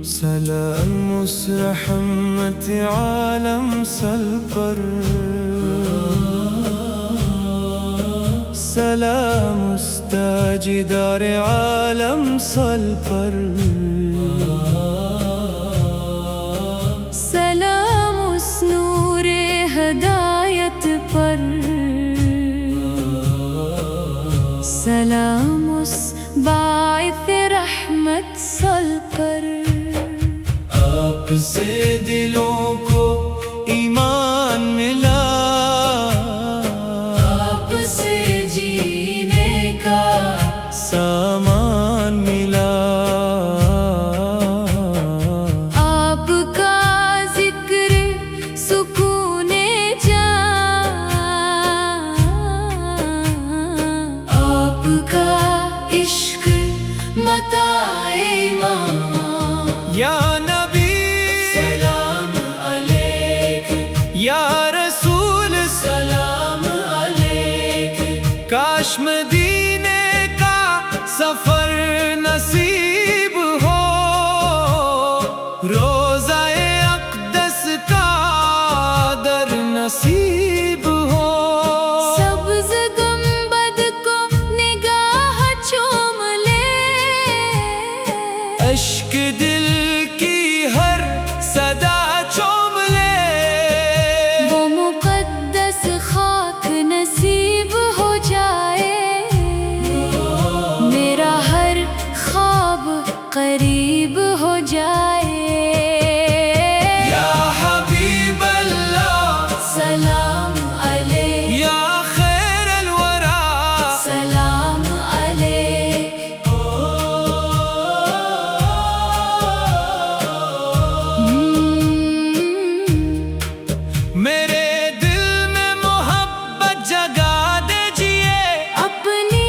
سلام اس رحمت عالم سل پر، سلام اس تاجدار عالم سل پر، سلام اس نور ہدایت پر، سلام اس باعث رحمت سل پر۔ آپ سے دلوں کو ایمان ملا، آپ سے جینے کا سامان ملا، آپ کا ذکر سکون جان، آپ کا عشق متاع ایمان۔ یا نبی سلام علیک، یا رسول سلام علیک، کاش مدینے کا سفر نصیب ہو، روضہ اقدس کا در نصیب ہو، سبز گنبد کو نگاہ چوم لے، اشک دل کی ہر صدا چوم لے، وہ مقدس خاک نصیب ہو جائے، میرا ہر خواب قریب ہو جائے۔ یا حبیب اللہ سلام علیک، یا خیر الورا سلام علیک، میرے دل میں محبت جگا دیجئے، اپنی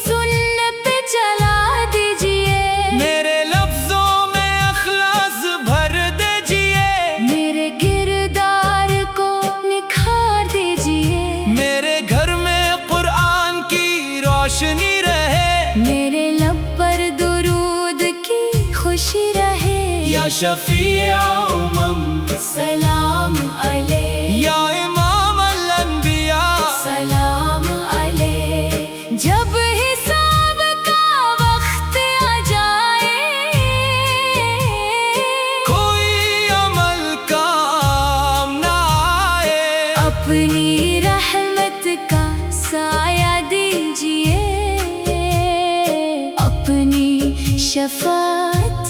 سنت چلا دیجئے، میرے لفظوں میں اخلاص بھر دیجئے، میرے کردار کو نکھار دیجئے، میرے گھر میں قرآن کی روشنی رہے، میرے لب پر درود کی خوشی رہے۔ یا شفیع امم سلام علیک، یا امام الانبیاء سلام علیک، جب حساب کا وقت آ جائے، کوئی عمل کام نہ آئے، اپنی رحمت کا سایہ دیجئے، اپنی شفاعت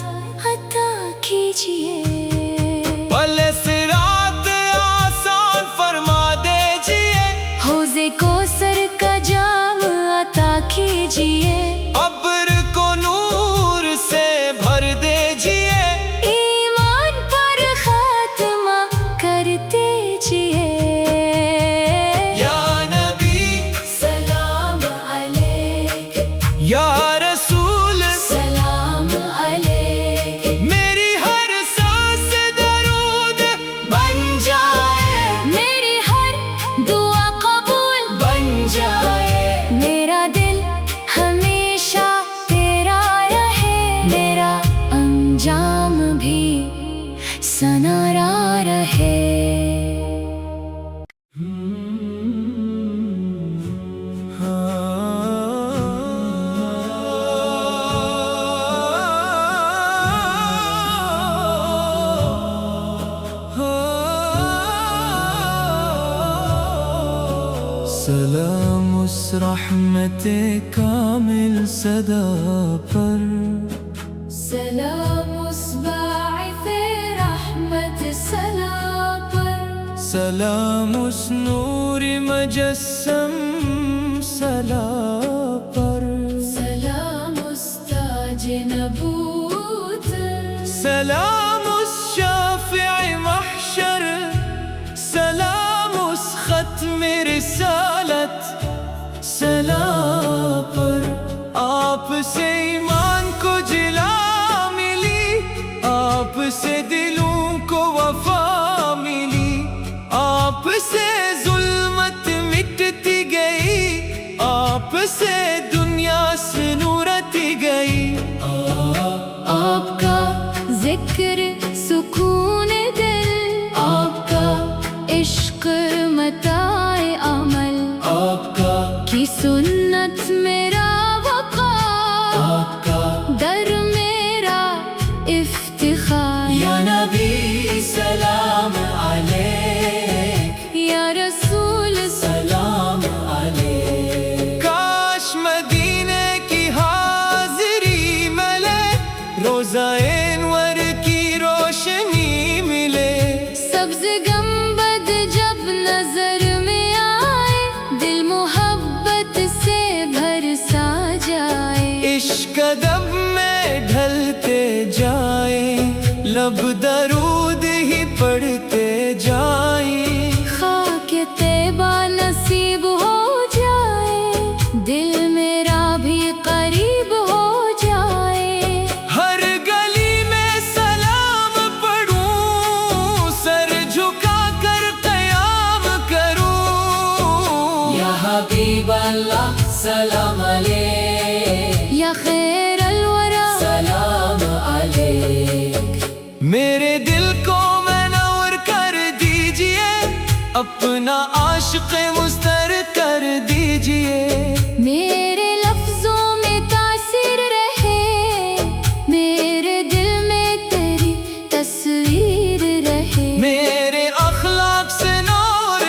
عطا کیجئے، پل صراط آسان فرما دیجئے، حوض کوثر کا جام عطا کیجئے، ابر کو نور سے بھر دیجئے، ایمان پر خاتمہ کر دیجئے۔ یا نبی سلام علیک، یا رسول سلام علیک، میری ہر سانس درود بن جائے، میری ہر دعا قبول بن جائے، میرا دل ہمیشہ تیرا رہے، میرا انجام بھی سنارا رہے۔ سلام اس رحمت کامل صدا پر، سلام اس باعث رحمت سلام پر، سلام اس نور مجسم سلا پر، سلام اس تاج نبوت، سلام اس شافع محشر، سلام اس ختم رسالت سلام پر، آپ سے ایمان کو جلا ملی، آپ سے دلوں کو وفا ملی، آپ سے ظلمت مٹتی گئی، آپ سے دنیا سے نورتی گئی، آپ کا ذکر روزہ انور کی روشنی ملے، سبز گنبد جب نظر میں آئے، دل محبت سے بھر سا جائے، عشق ادب میں ڈھلتے جائیں، لب درود ہی پڑھتے جائیں، خاک طیبہ نصیب ہو جائے، دل میرا بھی قریب ہو جائے، ہر گلی میں سلام پڑھوں، سر جھکا کر قیام کروں، یا حبیب اللہ سلام علیک، یا خیر الورا سلام علیک، میرے دل کو منور کر دیجئے، اپنا عاشق مستر کر دیجئے، میرے لفظوں میں تاثیر رہے، میرے دل میں تیری تصویر رہے، میرے اخلاق سے نور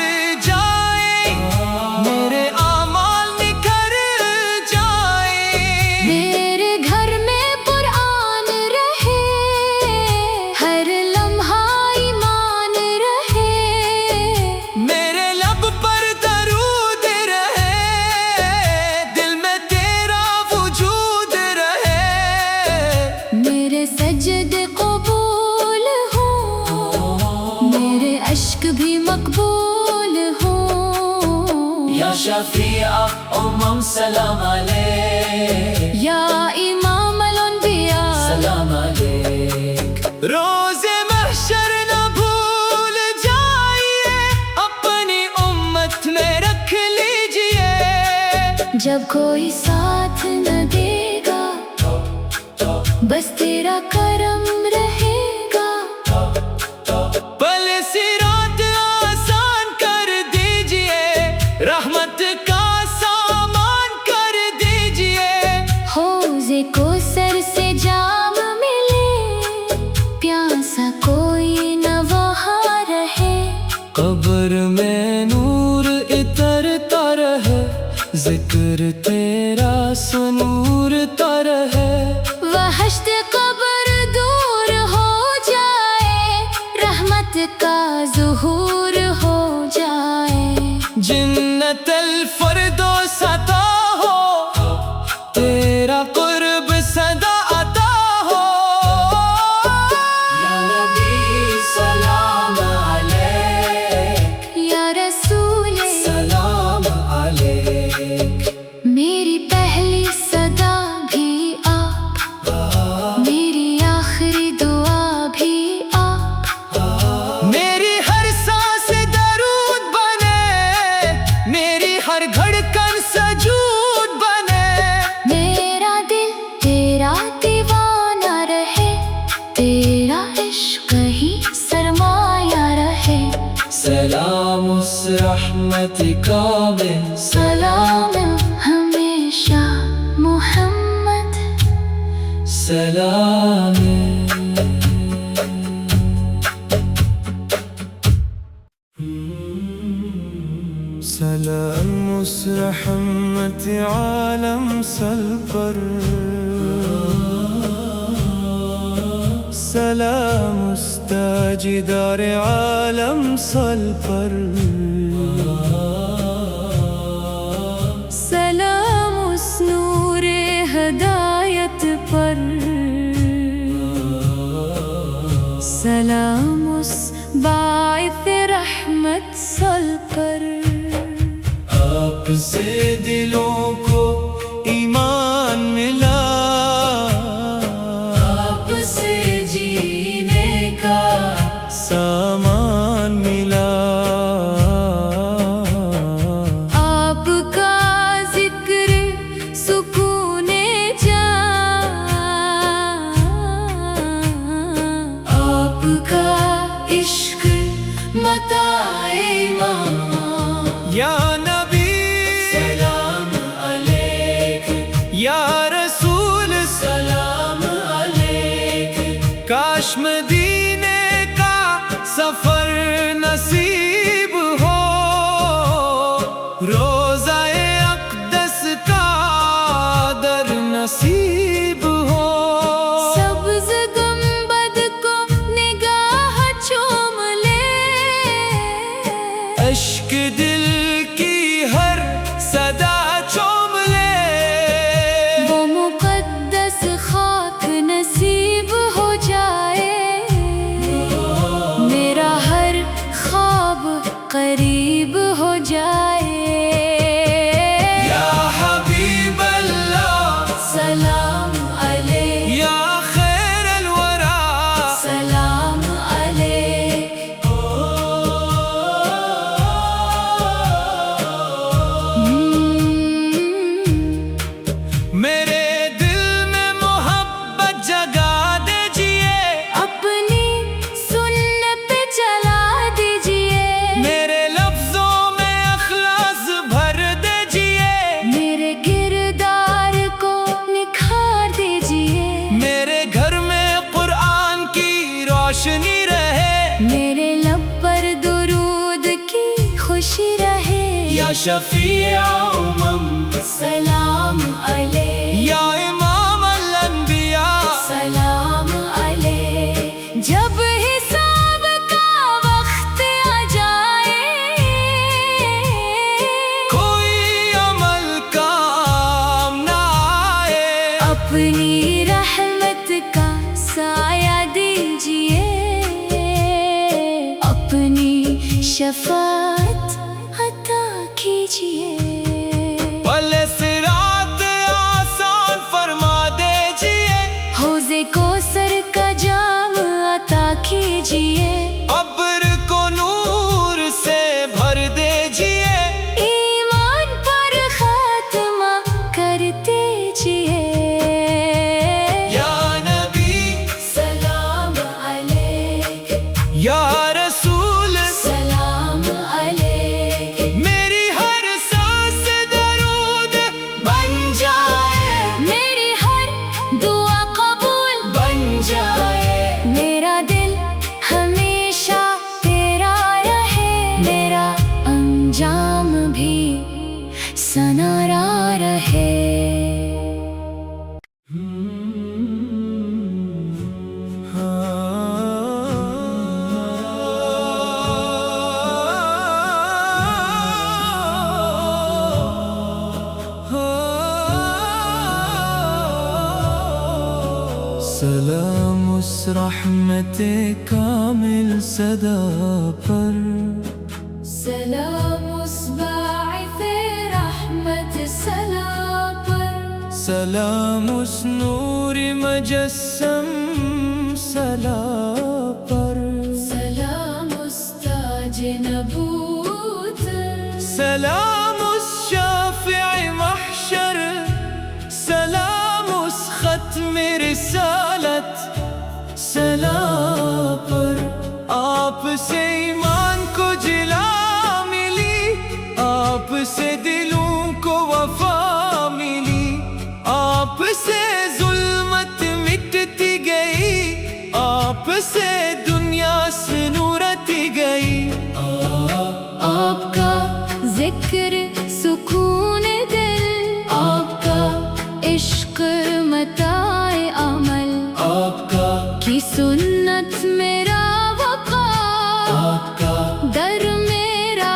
جائے، میرے اعمال نکھر جائے، میرے گھر میں قرآن رہے، ہر لمحہ ایمان رہے، میرے لب پر درود رہے، دل میں تیرا وجود رہے، میرے سجدے قبول ہوں، میرے اشک بھی مقبول ہوں، یا شفیع سلام علیک، یا امام الانبیاء سلام علیک، روز محشر نہ بھول جائیے، اپنی امت میں رکھ لیجئے، جب کوئی ساتھ نہ دے گا، بس تیرا کرم رہے گا، پل صراط آسان کر دیجئے، رحمت کا سامان کر دیجئے، حوض کوثر سے جام ملے، پیاسا کوئی نہ وہاں رہے، قبر میں نور اترتا رہے، ذکر تیرا سنورتا رہے، وحشت قبر دور ہو جائے، رحمت کا ظہور ہو جائے، جنت الفردوس عطا ہو، تیرا قرب صدا عطا ہو، یا نبی سلام علیک، یا رسول سلام علیک، میری پہلی صدا بھی آپ، میری آخری دعا بھی آپ، میری ہر سانس درود بنے، میری ہر دھڑکن سجود بنے، میرا دل تیرا دیوانہ رہے، تیرا عشق ہی سرمایہ رہے، سلام اس رحمت کامل، سلام ہمیشہ محمد، سلام سلام اس رحمت عالم سل پر، سلام اس تاجدار عالم سل پر، سلام اس نور ہدایت پر، سلام اس باعث رحمت سل پر، آپ سے دلوں کو ایمان ملا، آپ سے جینے کا سامان ملا، آپ کا ذکر سکون جان، آپ کا عشق متاع ایمان، یا نبی سلام علیک، یا رسول سلام علیک، کاش مدینے کا سفر نصیب ہو، روزہ اقدس کا در نصیب ہو، سب रोशनी रहे, मेरे लब पर दुरूद की खुशी रहे। या शफीअ उम्म सलाम अलैह, या इमाम अल-अंबिया सलाम अलैह। जब हिसाब का वक्त आ जाए, कोई अमल काम ना आए, अपनी रहमत का साया दीजिए, अपनी शफाअत अता कीजिए। पले सिरात आसान फरमा दीजिए, हौज़े कौसर का जाम अता कीजिए। अब्र को नूर से भर दीजिए, ईमान पर खात्मा कर दीजिए। या नबी सलाम अलैक, या रसूल सलाम अलैक। मेरी हर सांस दरूद बन जाए, मेरी हर दुआ कबूल बन जाए, मेरा दिल हमेशा तेरा रहे, मेरा अंजाम भी सनारा रहे। सलाम उस रहमत कामिल सदा पर, सलाम उस बाइथ रहमत सला पर, सलाम उस नूर मजस्सम सला पर, सलाम उस ताज नबूत, सलाम उस शाफ़िए महशर, सलाम उस खत्म रिसालत सला पर। आप से ईमान को जिला मिली, आप से दिलों को वफा मिली, आप से जुल्मत मिटती गई, आप से दुनिया से नूरती गई। आपका जिक्र सुकून दिल, आपका इश्क मताए अमल, आपका की सुन्नत मेरा वक़ार, आपका दर मेरा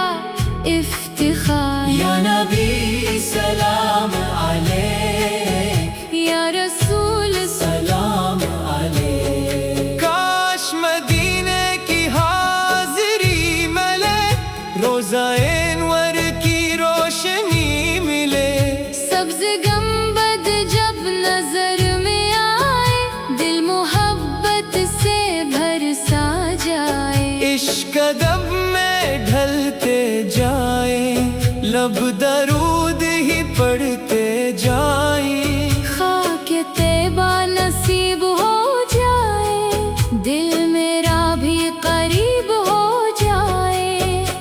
इफ्तिखार। या नबी सलाम अलैक, या रसूल सलाम अलैक। काश मदीने की हाजिरी मिले, रोज़ा एनवर की रोशनी मिले, सब्ज़ गंबद जब नजर में आए, दिल मोहब्बत से भरसा जाए। इश्क अदब में ढलते जाए, लब दरूद ही पढ़ते जाए, खाके तैबा नसीब हो जाए, दिल मेरा भी करीब हो जाए।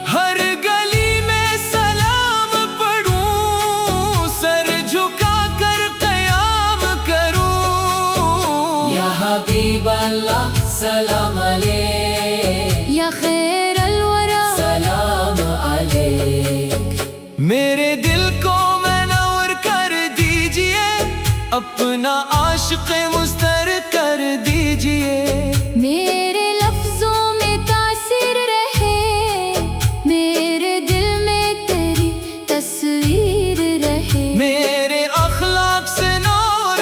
हर गली में सलाम पढ़ूं, सर झुका कर क़याम करूं। या हबीब अल्लाह सलाम अलैक, या खैर अलवरा सलाम अलैक। मेरे दिल को मनौर कर दीजिए, अपना आशिक़ मुस्तर कर दीजिए। मेरे लफ्जों में तासीर रहे, मेरे दिल में तेरी तस्वीर रहे। मेरे अखलाक से नूर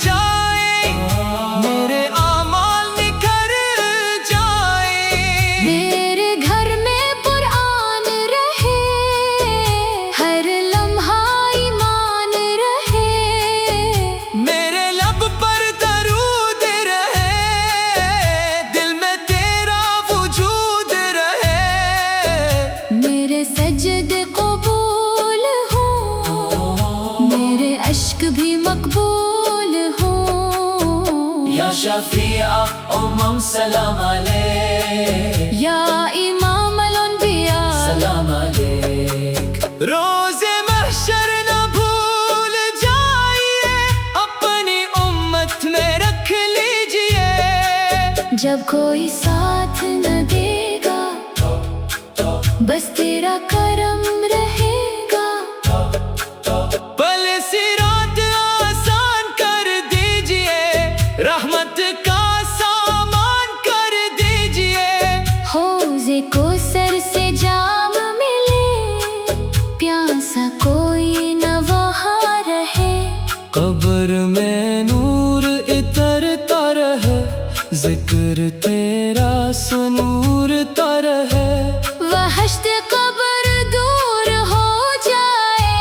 जाए, मेरे आमाल निखर जाए, मेरे घर में कुरान रहे, हर लम्हा ईमान रहे। मेरे लब पर दरूद रहे, दिल में तेरा वजूद रहे। मेरे सजदे कबूल हो, मेरे अश्क भी मकबूल हो। या शफीअ उम्म सलाम अलैक, या इमाम अल-अंबिया सलाम अलैक। रोज़े महशर न भूल जाइए, अपनी उम्मत में रख लीजिए, जब कोई साथ न देगा, बस तेरा करम रहेगा। पल सिरात आसान कर दीजिए, रहमत का सामान कर दीजिए। हौज़े को सर से जाम मिले, प्यासा कोई न वहाँ रहे। कब्र में नूर इतरता रहे, जिक्र तेरा सुनूरता रहे। वहश्त कब्र दूर हो जाए,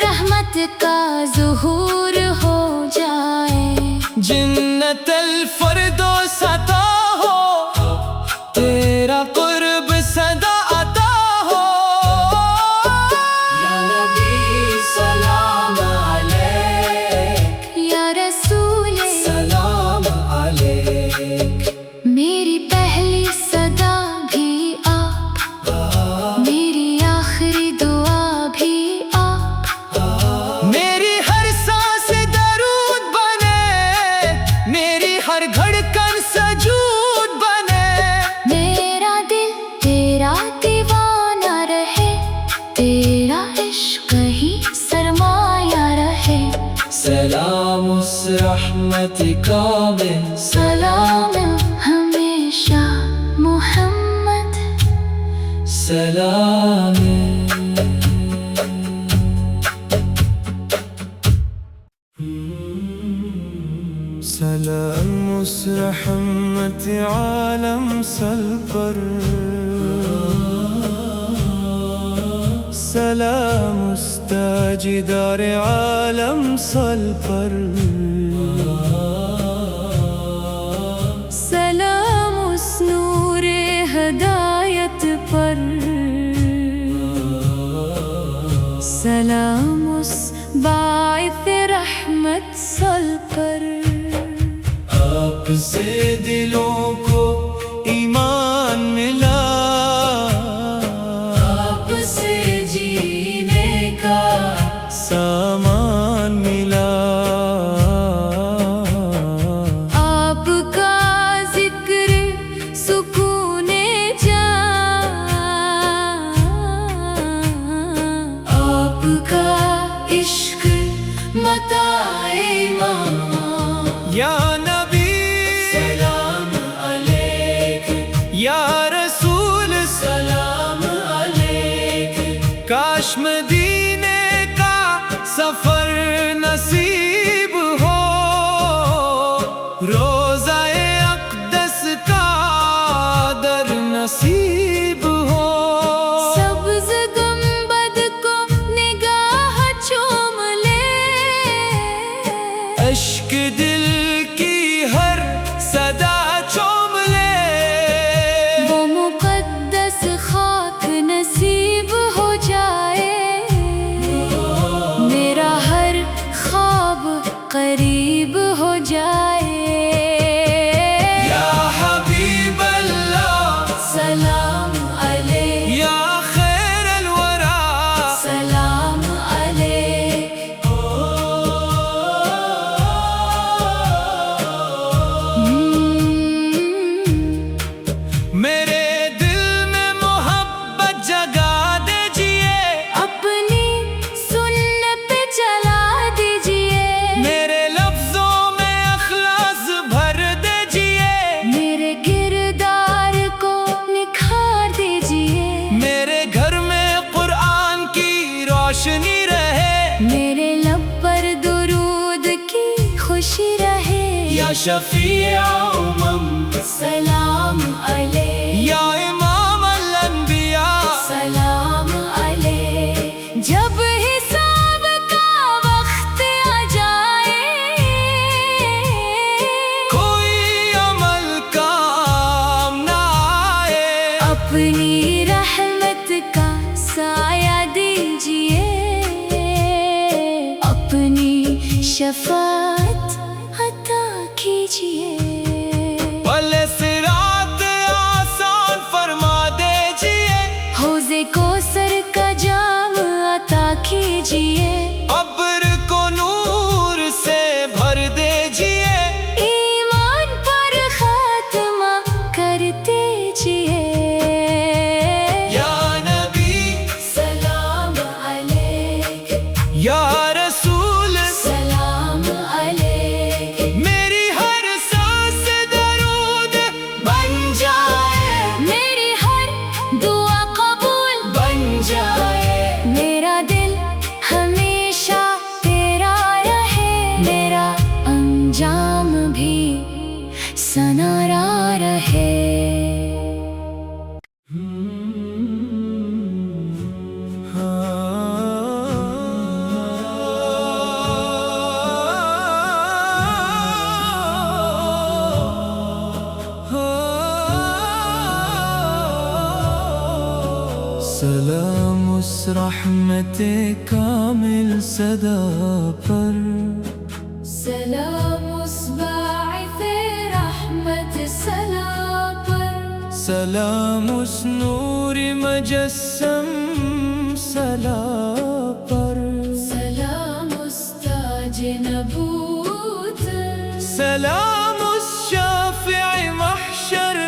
रहमत का ज़ुहूर हो जाए। जन्नतल फरदौस अता हो, तेरा कुर्ब सदा अता हो। या नबी सलाम अलैक, या रसूल सलाम अलैक। मेरी पहली सदा भी आप, मेरी आखिरी दुआ भी आप। मेरी हर सांस दरूद बने, मेरी हर धड़कन सजूद बने। मेरा दिल तेरा दीवाना रहे, तेरा इश्क ही सरमाया रहे। सलाम उस रहमत कामिल, सलाम हमेशा मुहम्मद। सलाम। सलाम उस रहमत आलम सल पर, सलाम उस ताजदार आलम सल पर। सलाम उस नूरे हदायत पर, सलाम उस बाइथ रहमत सल पर। आपसे दिलों को ईमान मिला, आपसे जीने का सामान मिला। आपका जिक्र सुकूने जान, आपका इश्क मताए मान। या नबी सलाम अलैक, या रसूल सलाम अलैक। काश मदीने का सफर नसीब हो, रोज़ाए अक़दस का दर नसीब हो। सब्ज़ गुंबद को निगाह चूम ले, अश्क दिल की हर सदा चूम ले। वो मुक़द्दस खाक नसीब हो जाए, मेरा हर ख्वाब करीब हो जाए। या हबीब अल्लाह सलाम अलैक, या खैरल वरा, सलाम अलैक। मेरे दिल में मोहब्बत जगा दीजिए, अपनी सुन्नत पे चला दीजिए। मेरे लफ्जों में अखलास भर दीजिए। मेरे किरदार को निखार दीजिए। मेरे घर में कुरान की रोशनी रहे, मेरे लब पर दुरूद की खुशी रहे। या शफीआ उम्म, सलाम अलैक, या इमाम अल-अंबिया, सलाम अलैक। जब हिसाब का वक्त आ जाए, कोई अमल काम ना आए। अपनी रहमत का साया दीजिए, अपनी शफाअत अता कीजिए। पल सिरात आसान फरमा दीजिए, हौज़े को सर का जाम अता कीजिए। अब्र को नूर से भर दीजिए। ईमान पर खात्मा सनारा रहे। सलाम उस रहमत कामिल सदा पर, सलाम उस बाइथ रहमत सला पर, सलाम उस नूर मुजस्सम सला पर, सलाम उस ताज नबूत, सलाम उस शाफ़िए महशर,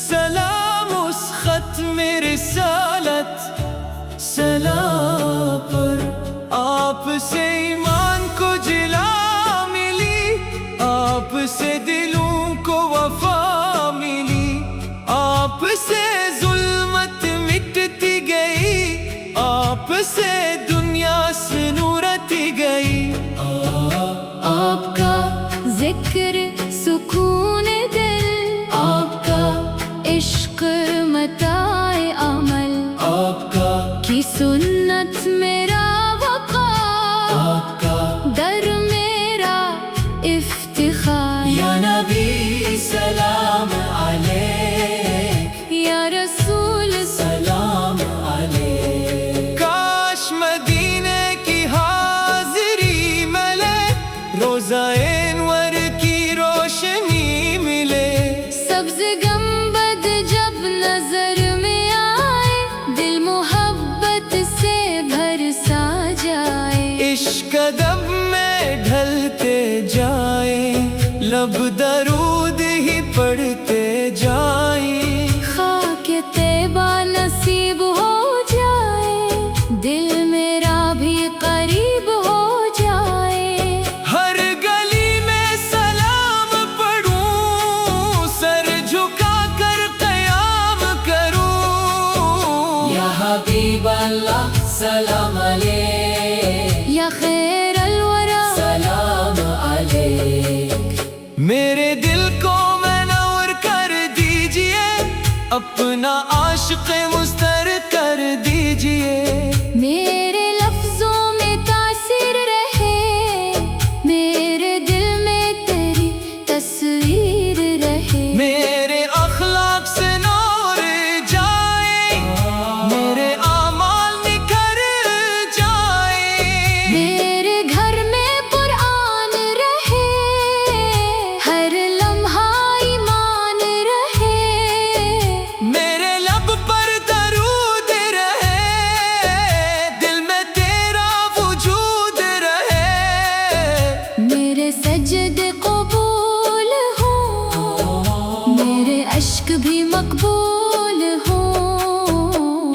सलाम उस खत्म रिसालत सलाम पर। आपसे ईमान को जिला मिली, आपसे दिलों को वफा मिली, आपसे जुल्मत मिटती गई, आपसे दुनिया से नूरती गई। आपका जिक्र सुकून दिल, आपका इश्क मताए अमल, आपका की सुन्नत मेरा वक़ार, आपका दर मेरा इफ्तिखार। या नबी सलाम अलैक, या रसूल सलाम अलैक। काश मदीने की हाजिरी मिले, रोज़ा एनवर की रोशनी मिले, सब्ज़ गंबद जब नजर में आए, दिल मोहब्बत से भर सा जाए। इश्क अदब में ढलते जाए, लब दरूद ही पढ़ते जाए। खाके तैबा नसीब हो जाए, दिल मेरा भी करीब हो जाए। हर गली में सलाम पढ़ूं, सर झुका कर क़याम करूं। या हबीब अल्लाह सलाम अलैक, या खैरल वरा सलाम अलैक। मेरे दिल को मनौर कर दीजिए, अपना आशिक़ मुस्तर कर दीजिए। मेरे लफ्जों में तासीर रहे, मेरे दिल में तेरी तस्वीर रहे। मेरे अखलाक से नूर जाए, मेरे आमाल निखर जाए। मेरे घर में कुरान रहे, हर लम्हा ईमान रहे। मेरे लब पर दरूद रहे, दिल में तेरा वजूद रहे। मेरे सजदे कबूल हो, मेरे अश्क भी मकबूल हो।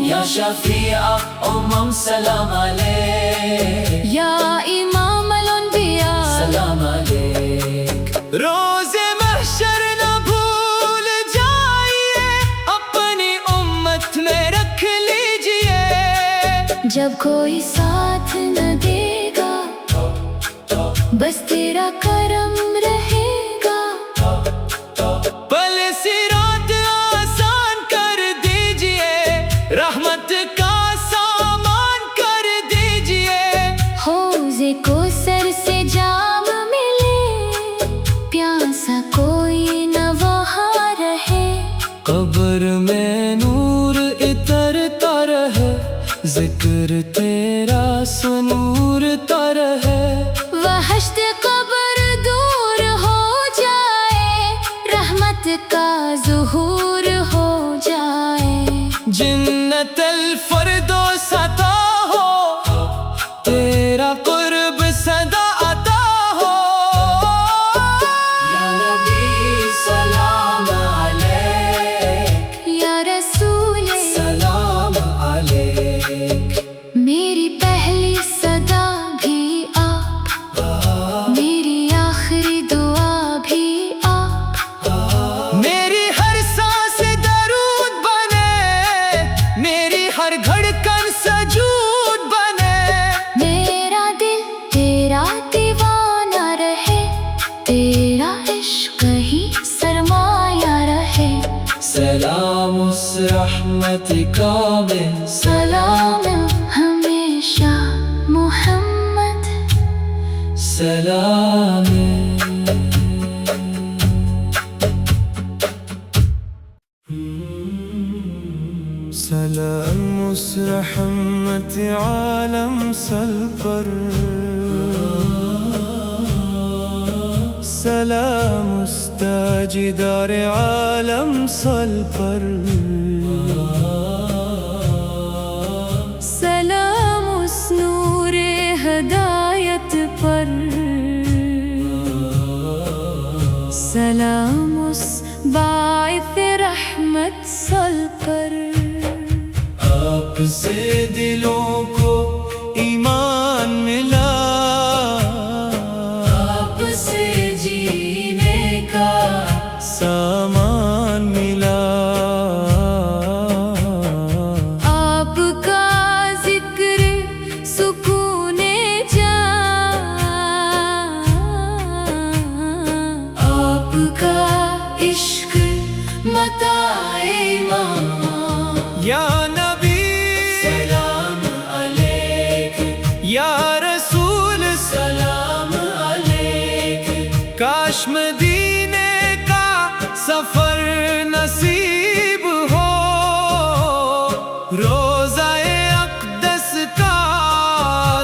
या शफीआ उम्म सलाम अलैक, या इमाम अल-अंबिया सलाम अलैक। रोज़े महशर न भूल जाइए, अपनी उम्मत में रख लीजिए। जब कोई साथ न देगा, बस तेरा करम रहेगा। पल सिरात आसान कर दीजिए, रहमत का सामान कर दीजिए। हौज़े को सर से जाम मिले, प्यासा कोई न वहाँ रहे। कब्र में नूर इतरता रहे, जिक्र तेरा सुनूरता रहे। वहश्त कब्र दूर हो जाए, रहमत का ज़ुहूर हो जाए। जन्नतल फ़िरदौस अता हो, तेरा कुर्ब सदा अता हो। या नबी सलाम अलैक, या रसूल सलाम अलैक। मेरी पहली सदा भी आप, मेरी आखिरी दुआ भी आप। मेरी हर सांस दरूद बने, मेरी हर رحمت کامل سلام ہمیشہ محمد سلام سلام اس رحمت عالم سل پر سلام اس تاجدار عالم سل پر سلام اس نور ہدایت پر سلام اس باعث رحمت سل پر آپ سے دلوں کو ایمان ملا آپ سے جینے کا سامان ملا آپ کا ذکر سکون جان آپ کا عشق متاع ایمان یا نبی سلام علیک یا رسول سلام علیک کاش مدینے کا سفر نصیب ہو روضہ اقدس کا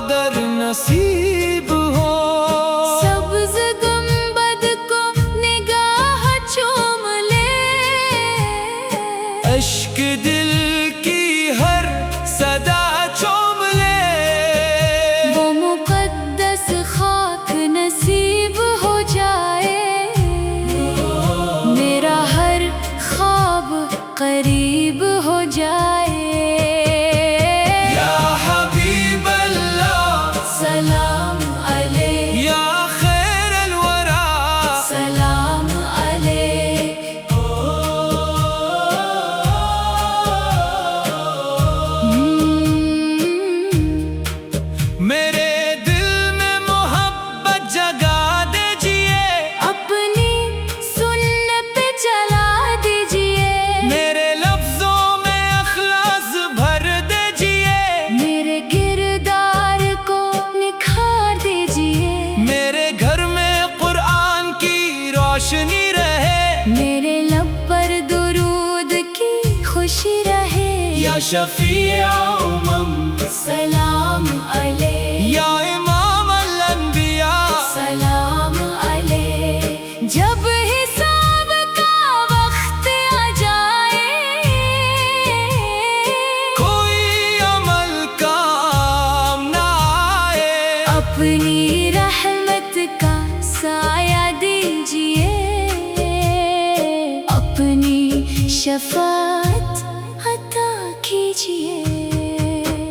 در نصیب ہو سبز گنبد کو نگاہ چوم لے اشک دل کی ہر صدا چوم لے وہ مقدس خاک نصیب ہو جائے میرا ہر خواب قریب ہو جائے یا حبیب اللہ سلام علیک یا خیر الورا سلام علیک میرے دل میں محبت جگا دیجئے اپنی سنت چلا دیجئے میرے لفظوں میں اخلاص بھر دیجئے میرے کردار کو نکھار دیجئے میرے گھر میں قرآن کی روشنی رہے میرے لب پر درود کی خوشی رہے یا شفیع امم سلام علیک یا امام الانبیاء سلام علیک جب حساب کا وقت آ جائے کوئی عمل کام نہ آئے اپنی رحمت کا سایہ دیجئے اپنی شفاعت عطا کیجئے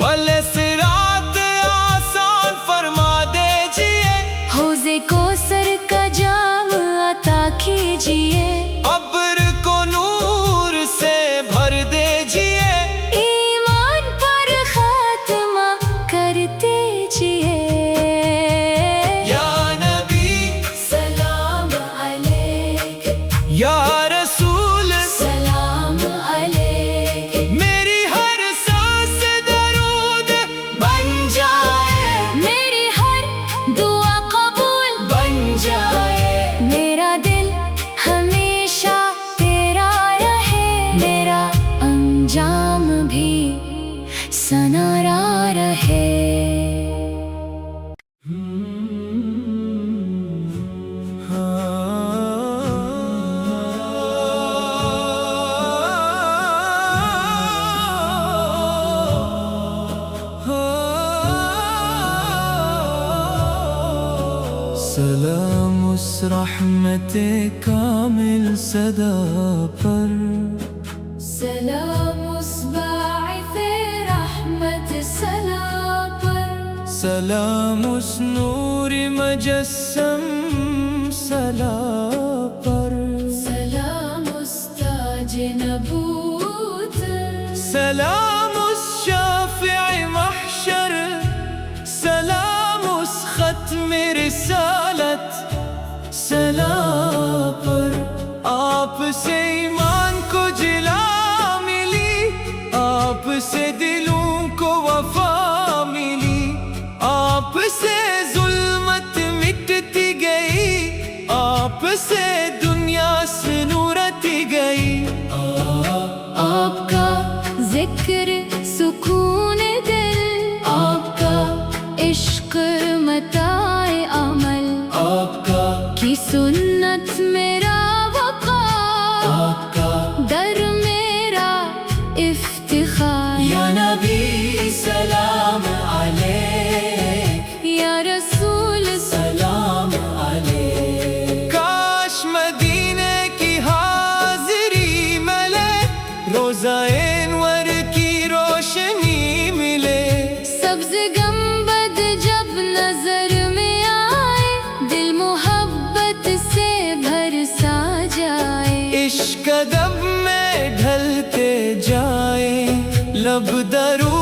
پل صراط آسان فرما دیجئے حوض کوثر کا جام عطا کیجئے ابر کو نور سے بھر دیجئے ایمان پر خاتمہ کر دیجئے یا نبی سلام علیک یا رسول سلام علیک میری ہر سانس درود بن جائے میری ہر دعا قبول بن جائے میرا دل ہمیشہ تیرا رہے میرا انجام بھی سنارا رہے سلام اس رحمت کامل صدا پر سلام اس باعث رحمت سلام پر سلام اس نور مجسم سلا پر سلام اس تاج نبوت سلام اس شافع محشر سلام اس ختم رسالت سلام پر آپ سے ایمان کو جلا ملی دلوں کو وفا ملی، آپ سے ظلمت مٹتی گئی، آپ سے دنیا سنورتی گئی۔ آپ کا ذکر سکون دل، آپ کا عشق متاع عمل، آپ کا کی سنت میرا وقار، آپ کا در میرا افتخار۔ یا نبی سلام علیک، یا رسول سلام علیک۔ کاش مدینے کی حاضری ملے، روزہ انور کی روشنی ملے، سبز گنبد جب نظر میں آئے، دل محبت سے بھر سا جائے، عشق ادب میں ڈھلتے جائے، لب درود